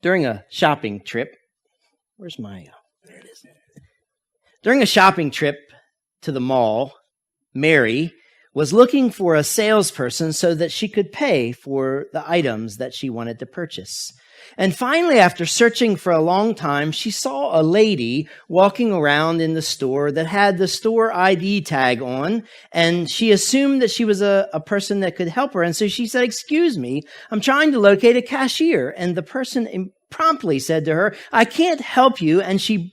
During a shopping trip, there it is. During a shopping trip to the mall, Mary was looking for a salesperson so that she could pay for the items that she wanted to purchase. And finally, after searching for a long time, she saw a lady walking around in the store that had the store ID tag on, and she assumed that she was a person that could help her. And so she said, "Excuse me, I'm trying to locate a cashier." And the person promptly said to her, "I can't help you." And she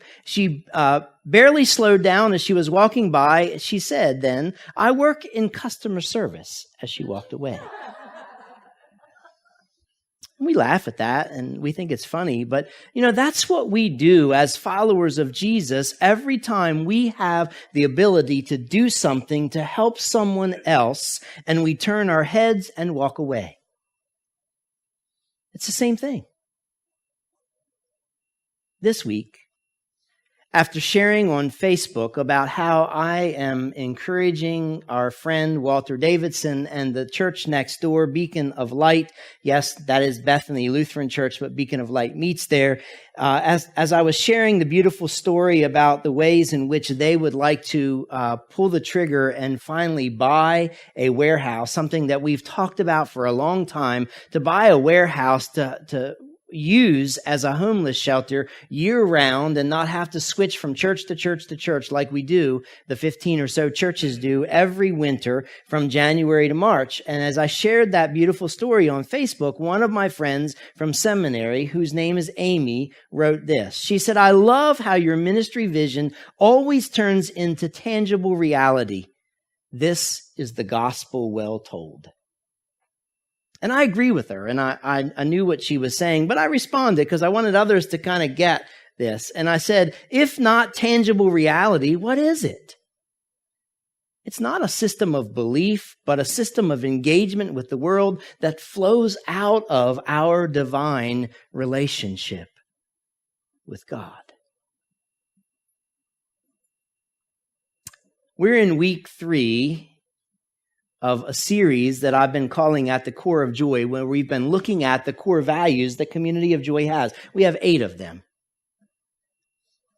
barely slowed down as she was walking by. She said then, "I work in customer service," as she walked away. We laugh at that and we think it's funny, but that's what we do as followers of Jesus every time we have the ability to do something to help someone else and we turn our heads and walk away. It's the same thing. This week, after sharing on Facebook about how I am encouraging our friend Walter Davidson and the church next door, Beacon of Light. Yes, that is Bethany Lutheran Church, but Beacon of Light meets there. As I was sharing the beautiful story about the ways in which they would like to pull the trigger and finally buy a warehouse, something that we've talked about for a long time, to buy a warehouse to use as a homeless shelter year-round and not have to switch from church to church to church like we do, the 15 or so churches do every winter from January to March. And as I shared that beautiful story on Facebook, one of my friends from seminary, whose name is Amy, wrote this. She said, "I love how your ministry vision always turns into tangible reality. This is the gospel well told." And I agree with her, and I knew what she was saying, but I responded because I wanted others to kind of get this. And I said, if not tangible reality, what is it? It's not a system of belief, but a system of engagement with the world that flows out of our divine relationship with God. We're in week 3 of a series that I've been calling At the Core of Joy, where we've been looking at the core values that Community of Joy has. We have 8 of them.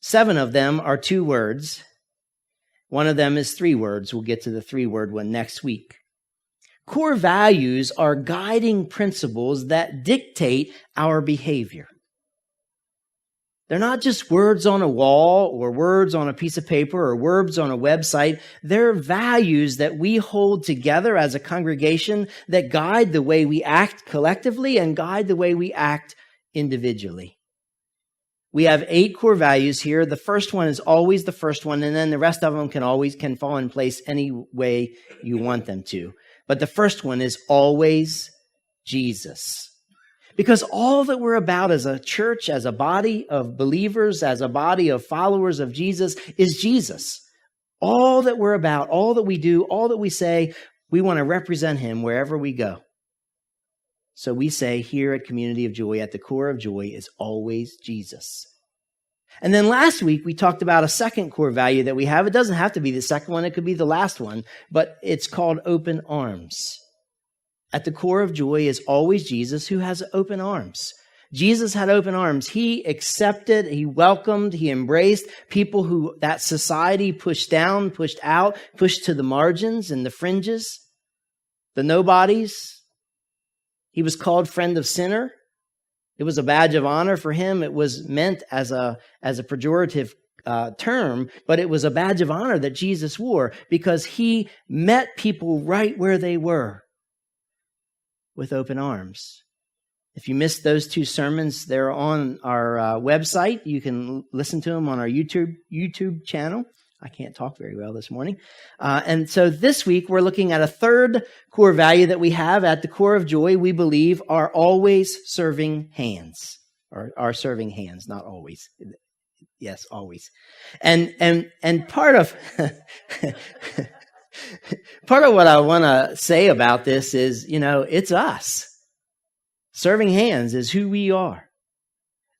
7 of them are 2 words. One of them is 3 words. We'll get to the 3-word one next week. Core values are guiding principles that dictate our behavior. They're not just words on a wall or words on a piece of paper or words on a website. They're values that we hold together as a congregation that guide the way we act collectively and guide the way we act individually. We have 8 core values here. The first one is always the first one, and then the rest of them can fall in place any way you want them to. But the first one is always Jesus. Because all that we're about as a church, as a body of believers, as a body of followers of Jesus is Jesus. All that we're about, all that we do, all that we say, we want to represent him wherever we go. So we say here at Community of Joy, at the core of joy is always Jesus. And then last week, we talked about a second core value that we have. It doesn't have to be the second one. It could be the last one, but it's called open arms. At the core of joy is always Jesus, who has open arms. Jesus had open arms. He accepted, he welcomed, he embraced people who that society pushed down, pushed out, pushed to the margins and the fringes, the nobodies. He was called friend of sinner. It was a badge of honor for him. It was meant as a pejorative term, but it was a badge of honor that Jesus wore because he met people right where they were with open arms. If you missed those 2 sermons, they're on our website. You can listen to them on our YouTube channel. I can't talk very well this morning. And so this week, we're looking at a third core value that we have at the core of joy, we believe, are always serving hands. Or are serving hands, not always. Yes, always. And part of part of what I want to say about this is, it's us. Serving hands is who we are.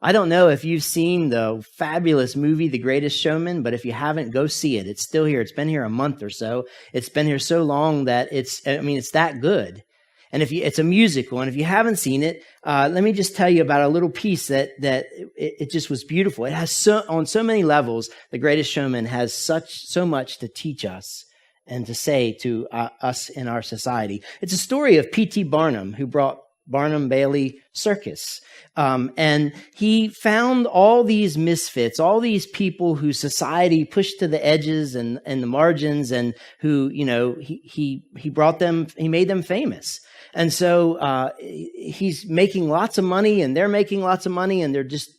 I don't know if you've seen the fabulous movie, The Greatest Showman, but if you haven't, go see it. It's still here. It's been here a month or so. It's been here so long that it's that good. And it's a musical, and if you haven't seen it, let me just tell you about a little piece that it just was beautiful. It has on so many levels, The Greatest Showman has so much to teach us and to say to us in our society. It's a story of P.T. Barnum, who brought Barnum Bailey Circus. And he found all these misfits, all these people who society pushed to the edges and the margins, and who, he brought them, he made them famous. And so he's making lots of money, and they're making lots of money, and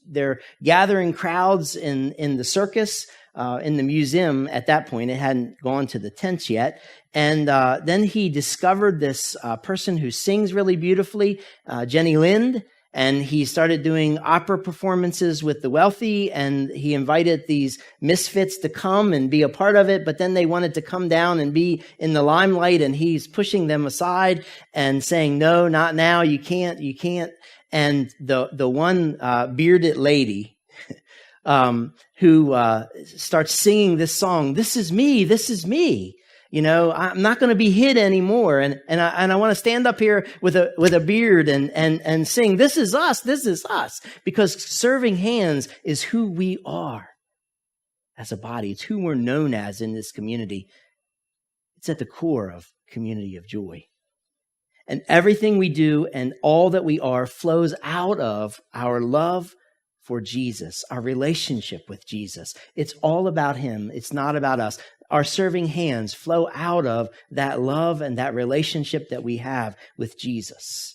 they're gathering crowds in the circus, in the museum. At that point, it hadn't gone to the tents yet. And then he discovered this person who sings really beautifully, Jenny Lind, and he started doing opera performances with the wealthy, and he invited these misfits to come and be a part of it, but then they wanted to come down and be in the limelight, and he's pushing them aside and saying, no, not now, you can't. And the one bearded lady who starts singing this song, this is me. I'm not going to be hid anymore. And I want to stand up here with a beard and sing, this is us, because serving hands is who we are as a body. It's who we're known as in this community. It's at the core of Community of Joy. And everything we do and all that we are flows out of our love for Jesus, our relationship with Jesus. It's all about him. It's not about us. Our serving hands flow out of that love and that relationship that we have with Jesus.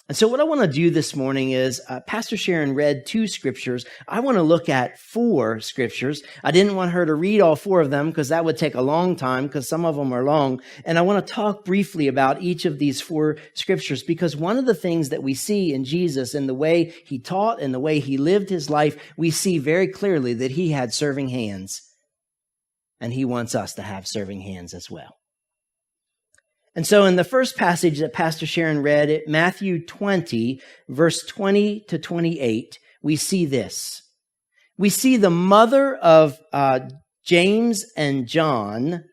And so what I want to do this morning is, Pastor Sharon read 2 scriptures. I want to look at 4 scriptures. I didn't want her to read all 4 of them because that would take a long time, because some of them are long. And I want to talk briefly about each of these 4 scriptures, because one of the things that we see in Jesus and the way he taught and the way he lived his life, we see very clearly that he had serving hands. And he wants us to have serving hands as well. And so in the first passage that Pastor Sharon read, at Matthew 20, verse 20 to 28, we see this. We see the mother of James and John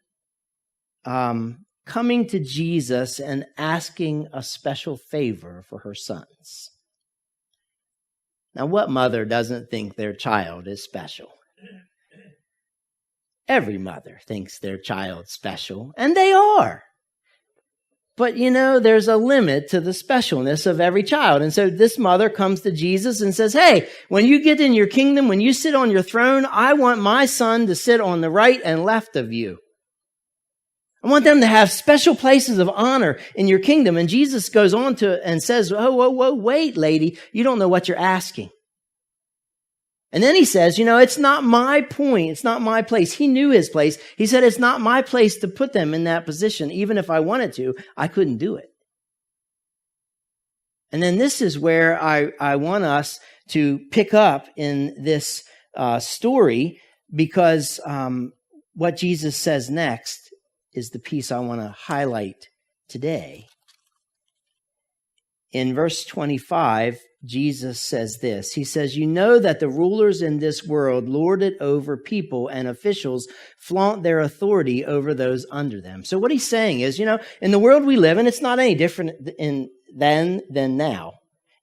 coming to Jesus and asking a special favor for her sons. Now, what mother doesn't think their child is special? Every mother thinks their child's special, and they are. But, there's a limit to the specialness of every child. And so this mother comes to Jesus and says, hey, when you get in your kingdom, when you sit on your throne, I want my son to sit on the right and left of you. I want them to have special places of honor in your kingdom. And Jesus goes on and says, whoa, wait, lady, you don't know what you're asking. And then he says, it's not my point. It's not my place. He knew his place. He said, it's not my place to put them in that position. Even if I wanted to, I couldn't do it. And then this is where I want us to pick up in this story, because what Jesus says next is the piece I want to highlight today. In verse 25, Jesus says this. He says, you know that the rulers in this world lord it over people, and officials flaunt their authority over those under them. So what he's saying is, in the world we live in, it's not any different then than now.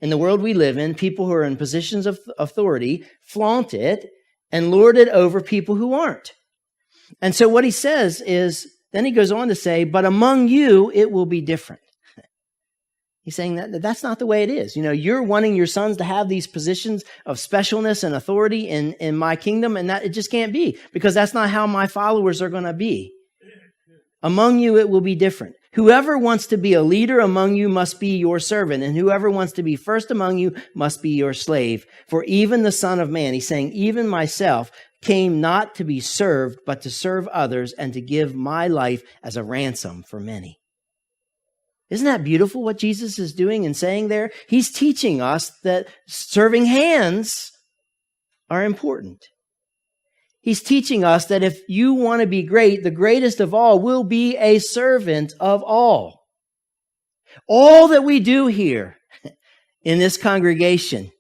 In the world we live in, people who are in positions of authority flaunt it and lord it over people who aren't. And so what he says is, then he goes on to say, but among you, it will be different. He's saying that that's not the way it is. You're wanting your sons to have these positions of specialness and authority in my kingdom, and that it just can't be, because that's not how my followers are going to be. Among you, it will be different. Whoever wants to be a leader among you must be your servant, and whoever wants to be first among you must be your slave. For even the Son of Man, he's saying, even myself, came not to be served, but to serve others and to give my life as a ransom for many. Isn't that beautiful what Jesus is doing and saying there? He's teaching us that serving hands are important. He's teaching us that if you want to be great, the greatest of all will be a servant of all. All that we do here in this congregation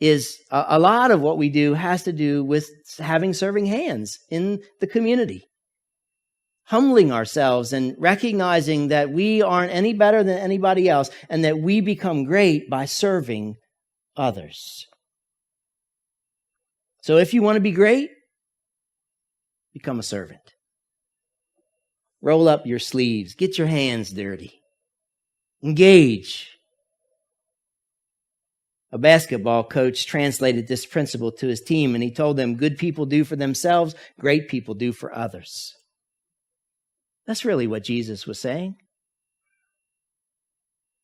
is a lot of what we do has to do with having serving hands in the community. humbling ourselves and recognizing that we aren't any better than anybody else and that we become great by serving others. So if you want to be great, become a servant. Roll up your sleeves. Get your hands dirty. Engage. A basketball coach translated this principle to his team, and he told them, good people do for themselves, great people do for others. That's really what Jesus was saying.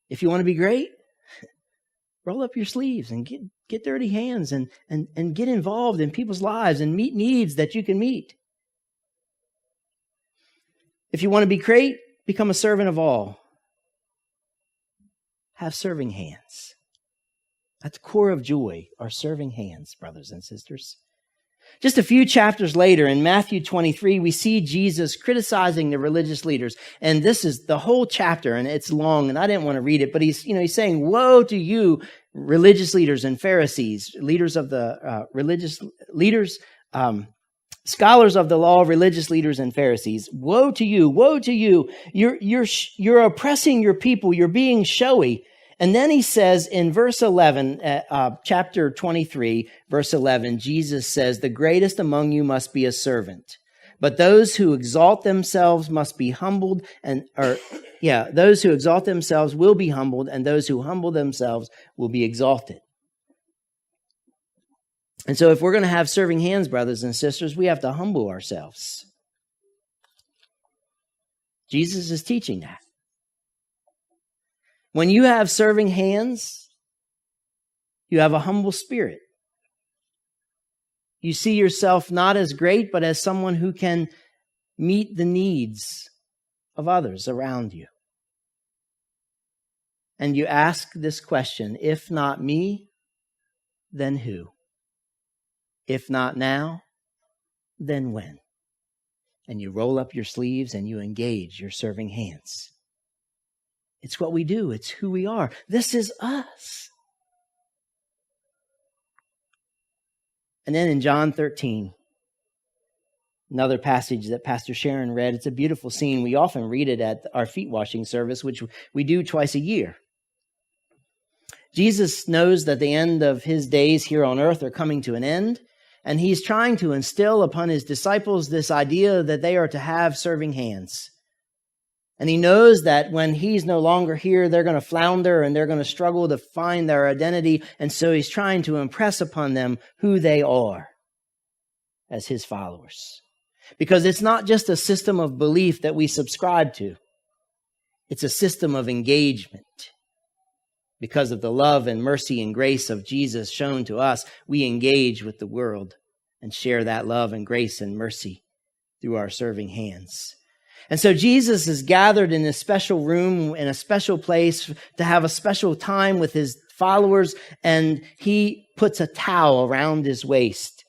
If you want to be great, roll up your sleeves and get dirty hands and get involved in people's lives and meet needs that you can meet. If you want to be great, become a servant of all. Have serving hands. At the core of joy are serving hands, brothers and sisters. Just a few chapters later, in Matthew 23, we see Jesus criticizing the religious leaders. And this is the whole chapter, and it's long, and I didn't want to read it, but he's saying, woe to you, religious leaders and Pharisees, leaders of the religious leaders, scholars of the law, religious leaders and Pharisees. Woe to you, woe to you. You're oppressing your people. You're being showy. And then he says in verse 11, chapter 23, verse 11, Jesus says, the greatest among you must be a servant. But those who exalt themselves must be humbled those who exalt themselves will be humbled, and those who humble themselves will be exalted. And so if we're going to have serving hands, brothers and sisters, we have to humble ourselves. Jesus is teaching that. When you have serving hands, you have a humble spirit. You see yourself not as great, but as someone who can meet the needs of others around you. And you ask this question, if not me, then who? If not now, then when? And you roll up your sleeves and you engage your serving hands. It's what we do. It's who we are. This is us. And then in John 13, another passage that Pastor Sharon read, it's a beautiful scene. We often read it at our feet washing service, which we do twice a year. Jesus knows that the end of his days here on earth are coming to an end, and he's trying to instill upon his disciples this idea that they are to have serving hands. And he knows that when he's no longer here, they're going to flounder and they're going to struggle to find their identity. And so he's trying to impress upon them who they are as his followers. Because it's not just a system of belief that we subscribe to. It's a system of engagement. Because of the love and mercy and grace of Jesus shown to us, we engage with the world and share that love and grace and mercy through our serving hands. And so Jesus is gathered in a special room, in a special place, to have a special time with his followers, and he puts a towel around his waist.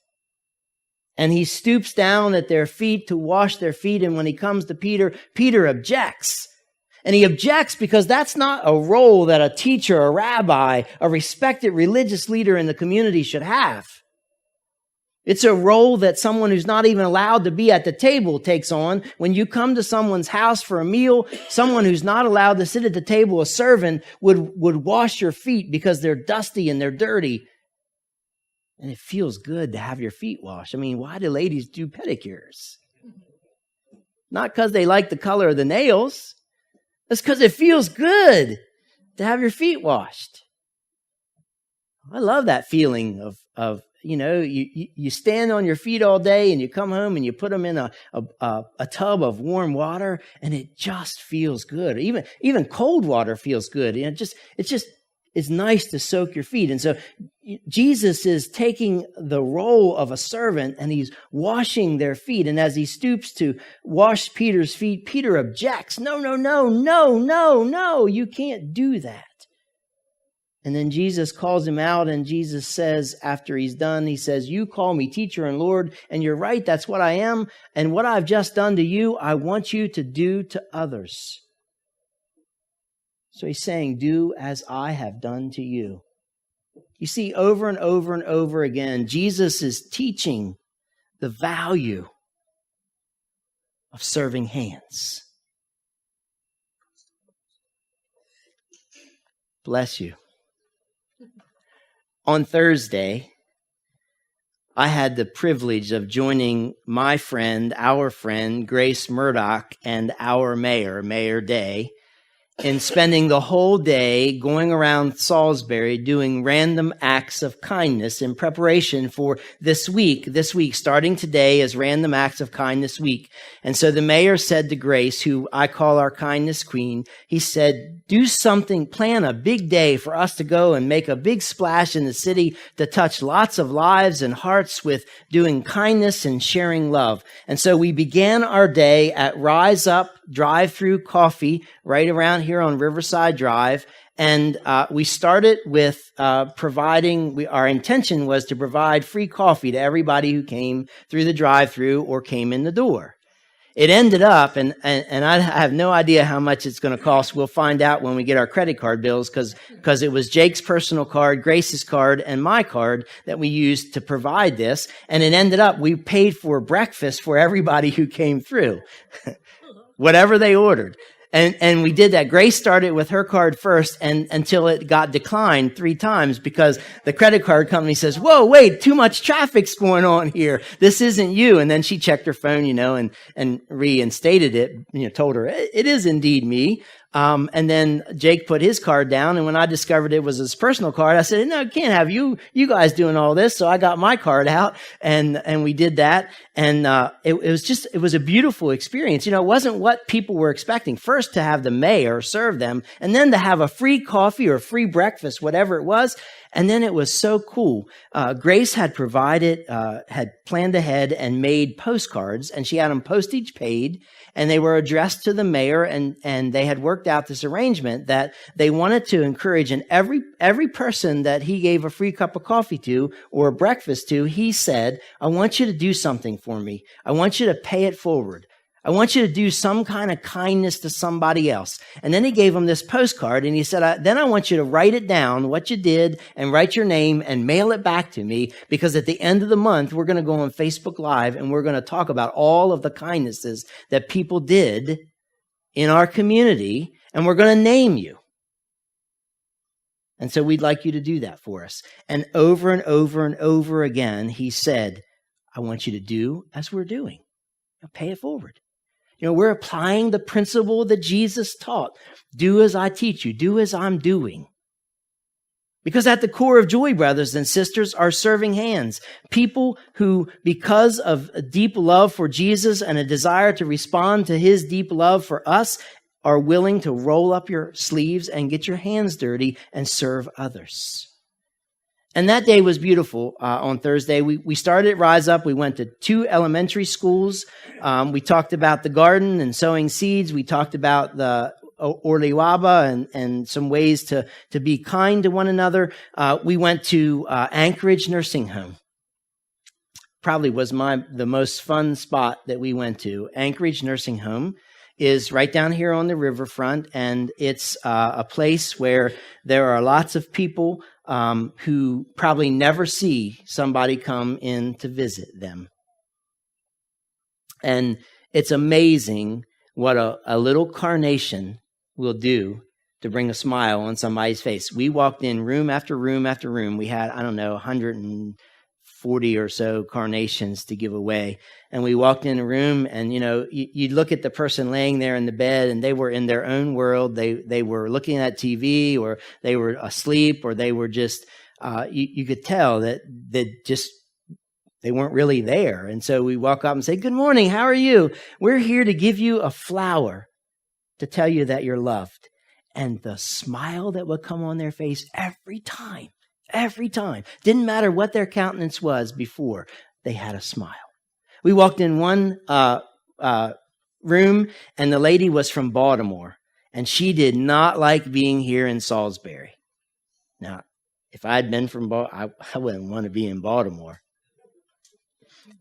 And he stoops down at their feet to wash their feet, and when he comes to Peter, Peter objects. And he objects because that's not a role that a teacher, a rabbi, a respected religious leader in the community should have. It's a role that someone who's not even allowed to be at the table takes on. When you come to someone's house for a meal, someone who's not allowed to sit at the table, a servant, would wash your feet because they're dusty and they're dirty. And it feels good to have your feet washed. I mean, why do ladies do pedicures? Not because they like the color of the nails. It's because it feels good to have your feet washed. I love that feeling of you stand on your feet all day and you come home and you put them in a tub of warm water and it just feels good. Even cold water feels good. It's nice to soak your feet. And so Jesus is taking the role of a servant and he's washing their feet. And as he stoops to wash Peter's feet, Peter objects. No, you can't do that. And then Jesus calls him out, and Jesus says, after he's done, he says, you call me teacher and Lord, and you're right, that's what I am. And what I've just done to you, I want you to do to others. So he's saying, do as I have done to you. You see, over and over and over again, Jesus is teaching the value of serving hands. Bless you. On Thursday, I had the privilege of joining my friend, our friend, Grace Murdoch, and our mayor, Mayor Day, in spending the whole day going around Salisbury doing random acts of kindness in preparation for this week. This week, starting today, is Random Acts of Kindness Week. And so the mayor said to Grace, who I call our kindness queen, he said, do something, plan a big day for us to go and make a big splash in the city to touch lots of lives and hearts with doing kindness and sharing love. And so we began our day at Rise Up Drive-Through Coffee right around here on Riverside Drive. And we started with our intention was to provide free coffee to everybody who came through the drive-through or came in the door. It ended up, and I have no idea how much it's going to cost. We'll find out when we get our credit card bills, because it was Jake's personal card, Grace's card, and my card that we used to provide this. And it ended up, we paid for breakfast for everybody who came through, whatever they ordered. And we did that. Grace started with her card first, and until it got declined 3 times because the credit card company says, whoa, wait, too much traffic's going on here. This isn't you. And then she checked her phone, and reinstated it, told her it is indeed me. And then Jake put his card down, and when I discovered it was his personal card, I said, no, I can't have you guys doing all this. So I got my card out, and we did that. And, it was a beautiful experience. It wasn't what people were expecting. First to have the mayor serve them, and then to have a free coffee or free breakfast, whatever it was. And then it was so cool. Grace had had planned ahead and made postcards, and she had them postage paid, and they were addressed to the mayor, and they had worked out this arrangement that they wanted to encourage, and every person that he gave a free cup of coffee to or a breakfast to, he said, I want you to do something for me. I want you to pay it forward. I want you to do some kind of kindness to somebody else. And then he gave them this postcard, and he said, then I want you to write it down, what you did, and write your name and mail it back to me, because at the end of the month, we're going to go on Facebook Live, and we're going to talk about all of the kindnesses that people did in our community, and we're going to name you. And so we'd like you to do that for us. And over and over and over again, he said, I want you to do as we're doing. Pay it forward. We're applying the principle that Jesus taught. Do as I teach you. Do as I'm doing. Because at the core of joy, brothers and sisters, are serving hands. People who, because of a deep love for Jesus and a desire to respond to his deep love for us, are willing to roll up your sleeves and get your hands dirty and serve others. And that day was beautiful. On Thursday, we started at Rise Up. We went to 2 elementary schools. We talked about the garden and sowing seeds. We talked about the Orliwaba and some ways to be kind to one another. We went to Anchorage Nursing Home. Probably was the most fun spot that we went to. Anchorage Nursing Home is right down here on the riverfront, and it's a place where there are lots of people who probably never see somebody come in to visit them. And it's amazing what a little carnation will do to bring a smile on somebody's face. We walked in room after room after room. We had, 140 or so carnations to give away. And we walked in a room, and, you'd look at the person laying there in the bed, and they were in their own world. They were looking at TV, or they were asleep, or they were just, you could tell that they weren't really there. And so we walk up and say, good morning, how are you? We're here to give you a flower to tell you that you're loved. And the smile that would come on their face every time, didn't matter what their countenance was before, they had a smile. We walked in one room, and the lady was from Baltimore, and she did not like being here in Salisbury. Now, if I had been from Baltimore, I wouldn't want to be in Baltimore.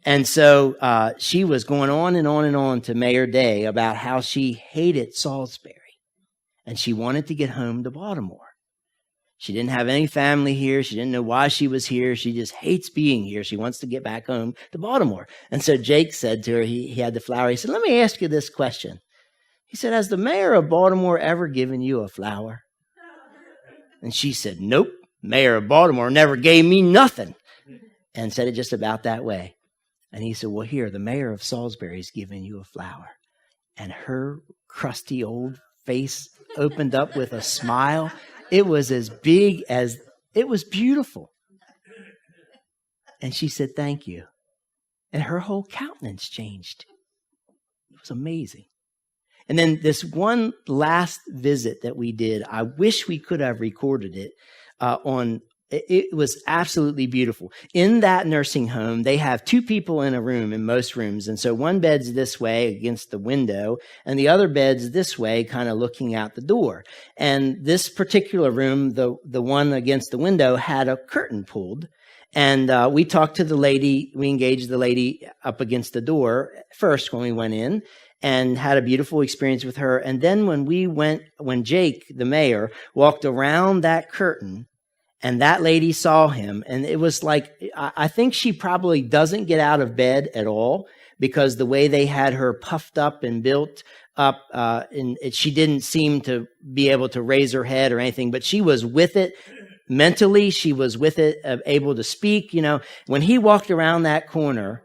And so she was going on and on and on to Mayor Day about how she hated Salisbury, and she wanted to get home to Baltimore. She didn't have any family here. She didn't know why she was here. She just hates being here. She wants to get back home to Baltimore. And so Jake said to her, he had the flower. He said, let me ask you this question. He said, has the mayor of Baltimore ever given you a flower? And she said, nope. Mayor of Baltimore never gave me nothing. And said it just about that way. And he said, well, here, the mayor of Salisbury's giving you a flower. And her crusty old face opened up with a smile. It was as big as, it was beautiful. And she said, thank you. And her whole countenance changed. It was amazing. And then this one last visit that we did, I wish we could have recorded it it was absolutely beautiful. In that nursing home, they have two people in a room in most rooms. And so one bed's this way against the window, and the other bed's this way, kind of looking out the door. And this particular room, the one against the window, had a curtain pulled. And we talked to the lady, we engaged the lady up against the door first when we went in, and had a beautiful experience with her. And then when Jake, the mayor, walked around that curtain, and that lady saw him, and it was like, I think she probably doesn't get out of bed at all, because the way they had her puffed up and built up, she didn't seem to be able to raise her head or anything, but she was with it mentally. She was with it, able to speak. When he walked around that corner,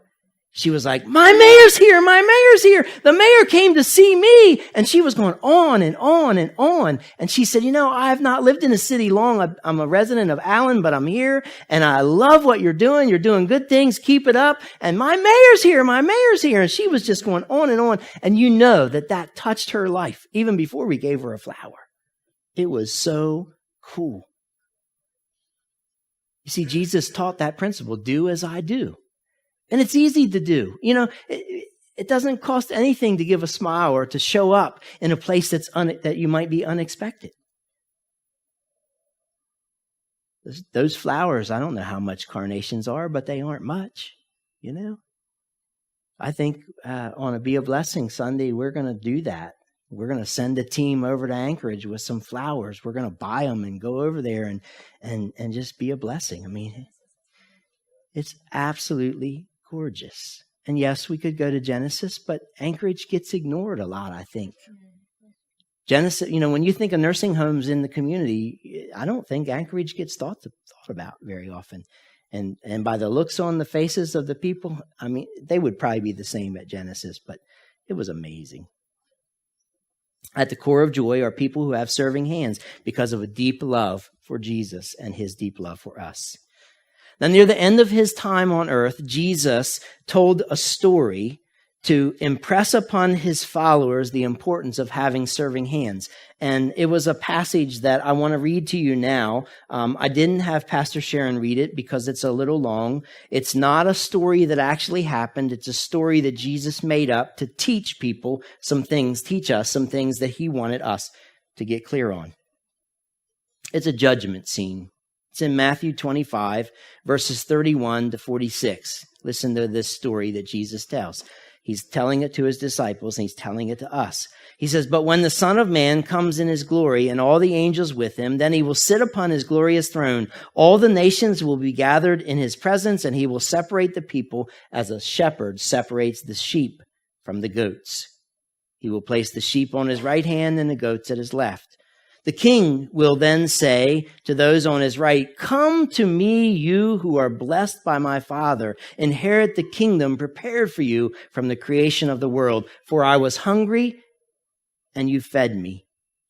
she was like, my mayor's here, my mayor's here. The mayor came to see me. And she was going on and on and on. And she said, I have not lived in a city long. I'm a resident of Allen, but I'm here. And I love what you're doing. You're doing good things. Keep it up. And my mayor's here, my mayor's here. And she was just going on and on. And that touched her life even before we gave her a flower. It was so cool. You see, Jesus taught that principle, do as I do. And it's easy to do. It doesn't cost anything to give a smile or to show up in a place that you might be unexpected. Those flowers, I don't know how much carnations are, but they aren't much, I think on a Be a Blessing Sunday, we're going to do that. We're going to send a team over to Anchorage with some flowers. We're going to buy them and go over there and just be a blessing. I mean, it's absolutely gorgeous. And yes, we could go to Genesis, but Anchorage gets ignored a lot, I think. Genesis, when you think of nursing homes in the community, I don't think Anchorage gets thought about very often. And by the looks on the faces of the people, I mean, they would probably be the same at Genesis, but it was amazing. At the core of joy are people who have serving hands because of a deep love for Jesus and his deep love for us. Now, near the end of his time on earth, Jesus told a story to impress upon his followers the importance of having serving hands. And it was a passage that I want to read to you now. I didn't have Pastor Sharon read it because it's a little long. It's not a story that actually happened. It's a story that Jesus made up to teach us some things that he wanted us to get clear on. It's a judgment scene. It's in Matthew 25, verses 31 to 46. Listen to this story that Jesus tells. He's telling it to his disciples, and he's telling it to us. He says, but when the Son of Man comes in his glory and all the angels with him, then he will sit upon his glorious throne. All the nations will be gathered in his presence, and he will separate the people as a shepherd separates the sheep from the goats. He will place the sheep on his right hand and the goats at his left. The king will then say to those on his right, come to me, you who are blessed by my Father. Inherit the kingdom prepared for you from the creation of the world. For I was hungry, and you fed me.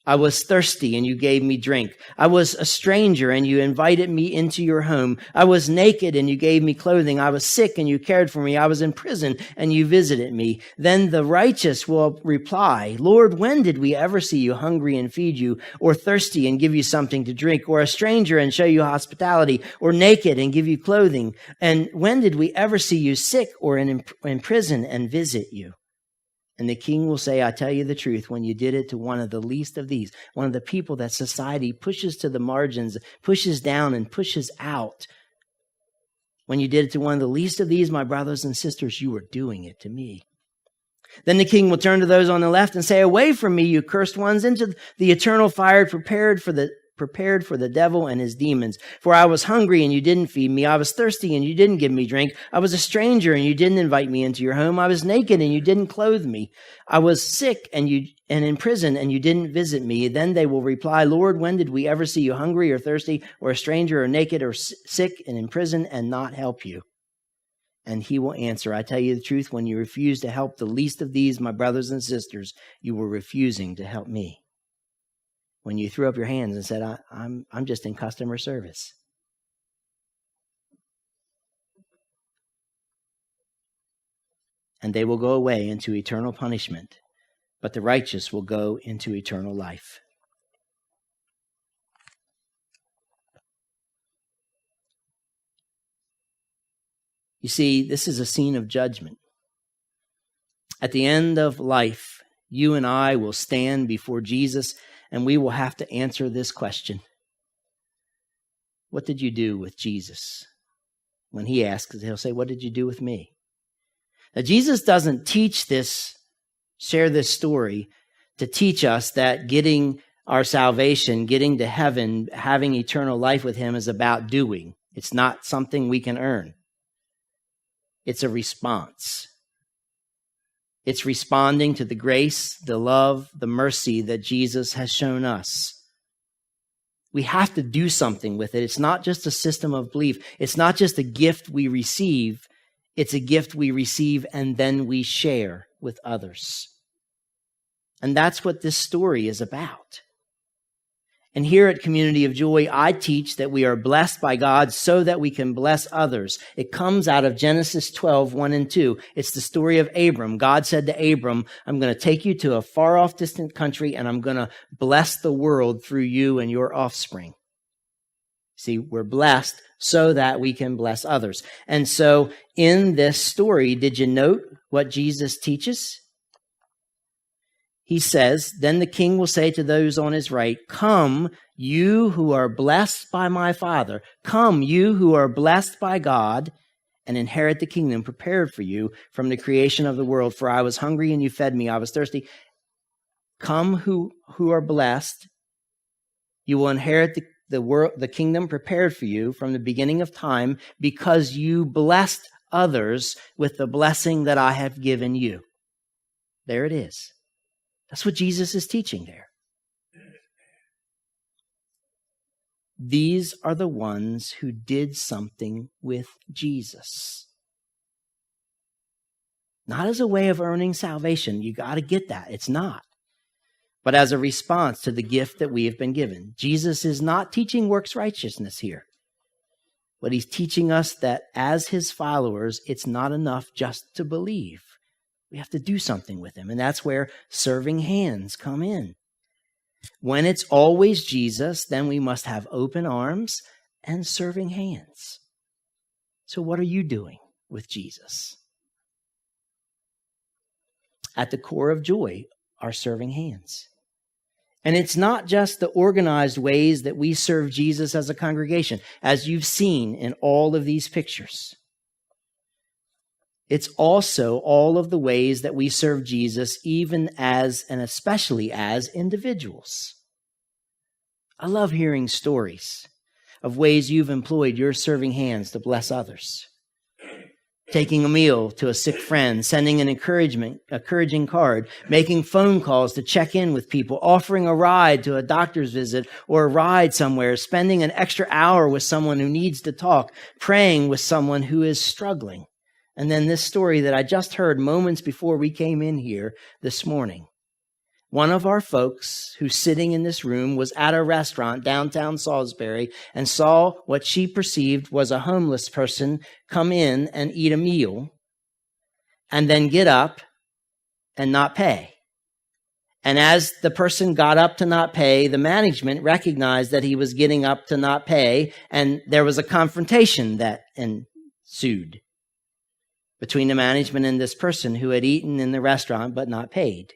I was thirsty, and you gave me drink. I was a stranger, and you invited me into your home. I was naked, and you gave me clothing. I was sick, and you cared for me. I was in prison, and you visited me. Then the righteous will reply, Lord, when did we ever see you hungry and feed you, or thirsty and give you something to drink, or a stranger and show you hospitality, or naked and give you clothing? And when did we ever see you sick or in prison and visit you? And the king will say, I tell you the truth, when you did it to one of the least of these, one of the people that society pushes to the margins, pushes down and pushes out, when you did it to one of the least of these, my brothers and sisters, you were doing it to me. Then the king will turn to those on the left and say, away from me, you cursed ones, into the eternal fire prepared for the prepared for the devil and his demons. For I was hungry and you didn't feed me. I was thirsty and you didn't give me drink. I was a stranger and you didn't invite me into your home. I was naked and you didn't clothe me. I was sick and in prison and you didn't visit me. Then they will reply, Lord, when did we ever see you hungry or thirsty or a stranger or naked or sick and in prison and not help you? And he will answer, I tell you the truth, when you refuse to help the least of these, my brothers and sisters, you were refusing to help me. When you threw up your hands and said, I'm just in customer service. And they will go away into eternal punishment, but the righteous will go into eternal life. You see, this is a scene of judgment. At the end of life, you and I will stand before Jesus, and we will have to answer this question. What did you do with Jesus? When he asks, he'll say, what did you do with me? Now, Jesus doesn't share this story to teach us that getting our salvation, getting to heaven, having eternal life with him is about doing. It's not something we can earn. It's a response. It's responding to the grace, the love, the mercy that Jesus has shown us. We have to do something with it. It's not just a system of belief. It's not just a gift we receive. It's a gift we receive and then we share with others. And that's what this story is about. And here at Community of Joy, I teach that we are blessed by God so that we can bless others. It comes out of Genesis 12, 1 and 2. It's the story of Abram. God said to Abram, I'm going to take you to a far off distant country and I'm going to bless the world through you and your offspring. See, we're blessed so that we can bless others. And so in this story, did you note what Jesus teaches? He says, then the king will say to those on his right, come, you who are blessed by my Father. Come, you who are blessed by God, and inherit the kingdom prepared for you from the creation of the world. For I was hungry and you fed me. I was thirsty. Come, who are blessed. You will inherit the kingdom prepared for you from the beginning of time because you blessed others with the blessing that I have given you. There it is. That's what Jesus is teaching there. These are the ones who did something with Jesus. Not as a way of earning salvation. You got to get that. It's not. But as a response to the gift that we have been given. Jesus is not teaching works righteousness here. But he's teaching us that as his followers, it's not enough just to believe. We have to do something with him. And that's where serving hands come in. When it's always Jesus, then we must have open arms and serving hands. So what are you doing with Jesus? At the core of joy are serving hands. And it's not just the organized ways that we serve Jesus as a congregation, as you've seen in all of these pictures. It's also all of the ways that we serve Jesus, even as and especially as individuals. I love hearing stories of ways you've employed your serving hands to bless others. Taking a meal to a sick friend, sending an encouraging card, making phone calls to check in with people, offering a ride to a doctor's visit or a ride somewhere, spending an extra hour with someone who needs to talk, praying with someone who is struggling. And then this story that I just heard moments before we came in here this morning. One of our folks who's sitting in this room was at a restaurant downtown Salisbury and saw what she perceived was a homeless person come in and eat a meal and then get up and not pay. And as the person got up to not pay, the management recognized that he was getting up to not pay, and there was a confrontation that ensued between the management and this person who had eaten in the restaurant but not paid.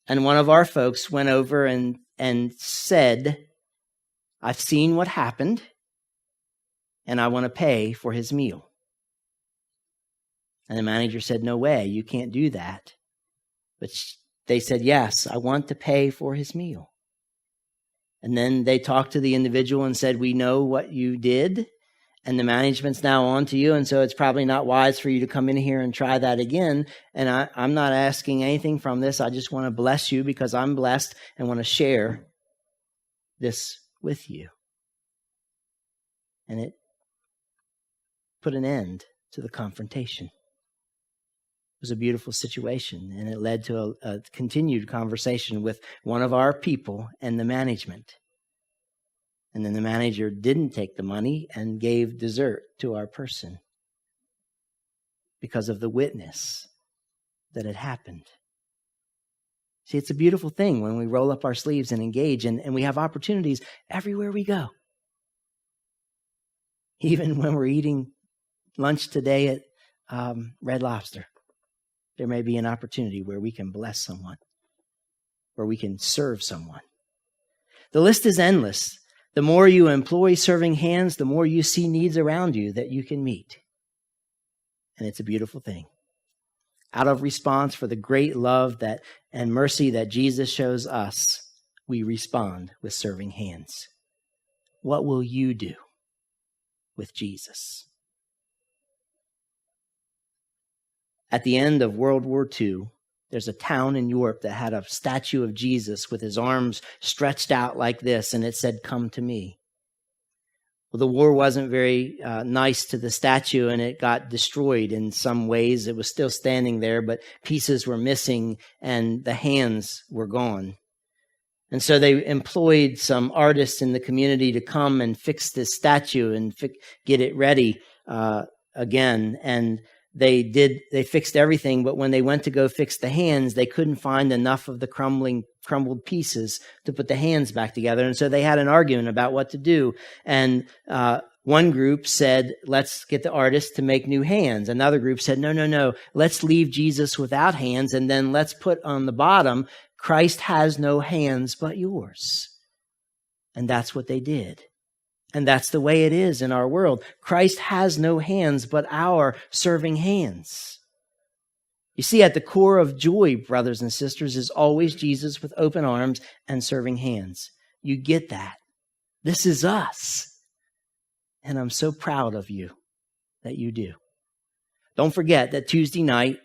And one of our folks went over and said, I've seen what happened, and I want to pay for his meal. And the manager said, no way, you can't do that. But they said, yes, I want to pay for his meal. And then they talked to the individual and said, we know what you did, and the management's now on to you, and so it's probably not wise for you to come in here and try that again. And I'm not asking anything from this. I just want to bless you because I'm blessed and want to share this with you. And it put an end to the confrontation. It was a beautiful situation, and it led to a continued conversation with one of our people and the management. And then the manager didn't take the money and gave dessert to our person because of the witness that had happened. See, it's a beautiful thing when we roll up our sleeves and engage, and we have opportunities everywhere we go. Even when we're eating lunch today at Red Lobster, there may be an opportunity where we can bless someone, where we can serve someone. The list is endless. The more you employ serving hands, the more you see needs around you that you can meet. And it's a beautiful thing. Out of response for the great love and mercy that Jesus shows us, we respond with serving hands. What will you do with Jesus? At the end of World War II, there's a town in Europe that had a statue of Jesus with his arms stretched out like this, and it said, "Come to me." Well, the war wasn't very nice to the statue, and it got destroyed in some ways. It was still standing there, but pieces were missing, and the hands were gone. And so they employed some artists in the community to come and fix this statue and get it ready again. And they fixed everything, but when they went to go fix the hands, they couldn't find enough of the crumbled pieces to put the hands back together. And so they had an argument about what to do. And one group said, let's get the artist to make new hands. Another group said, no, let's leave Jesus without hands, and then let's put on the bottom, Christ has no hands but yours. And that's what they did. And that's the way it is in our world. Christ has no hands but our serving hands. You see, at the core of joy, brothers and sisters, is always Jesus with open arms and serving hands. You get that. This is us. And I'm so proud of you that you do. Don't forget that Tuesday night,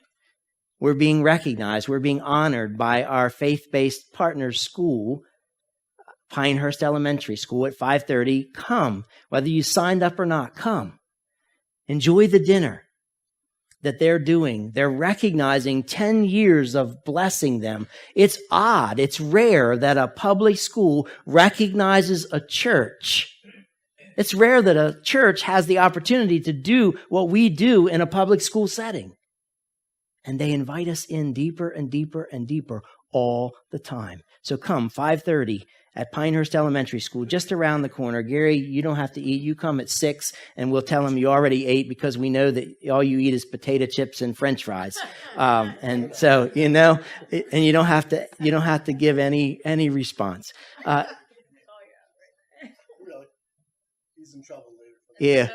we're being recognized, we're being honored by our faith-based partners school, Pinehurst Elementary School, at 5:30. Come, whether you signed up or not, come. Enjoy the dinner that they're doing. They're recognizing 10 years of blessing them. It's odd, it's rare that a public school recognizes a church. It's rare that a church has the opportunity to do what we do in a public school setting. And they invite us in deeper and deeper and deeper all the time. So come, 5:30 at Pinehurst Elementary School, just around the corner. Gary, you don't have to eat. You come at 6, and we'll tell them you already ate because we know that all you eat is potato chips and French fries. And so, and you don't have to give any response. He's in trouble later. Yeah.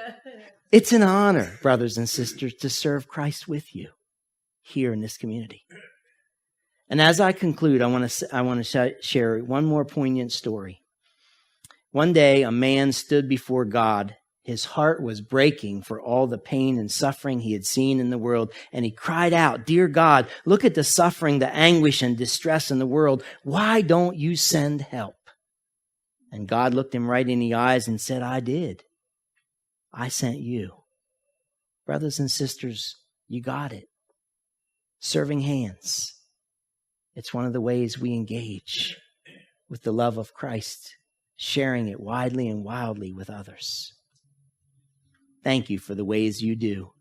It's an honor, brothers and sisters, to serve Christ with you here in this community. And as I conclude, I want to share one more poignant story. One day, a man stood before God. His heart was breaking for all the pain and suffering he had seen in the world. And he cried out, "Dear God, look at the suffering, the anguish and distress in the world. Why don't you send help?" And God looked him right in the eyes and said, "I did. I sent you." Brothers and sisters, you got it. Serving hands. It's one of the ways we engage with the love of Christ, sharing it widely and wildly with others. Thank you for the ways you do.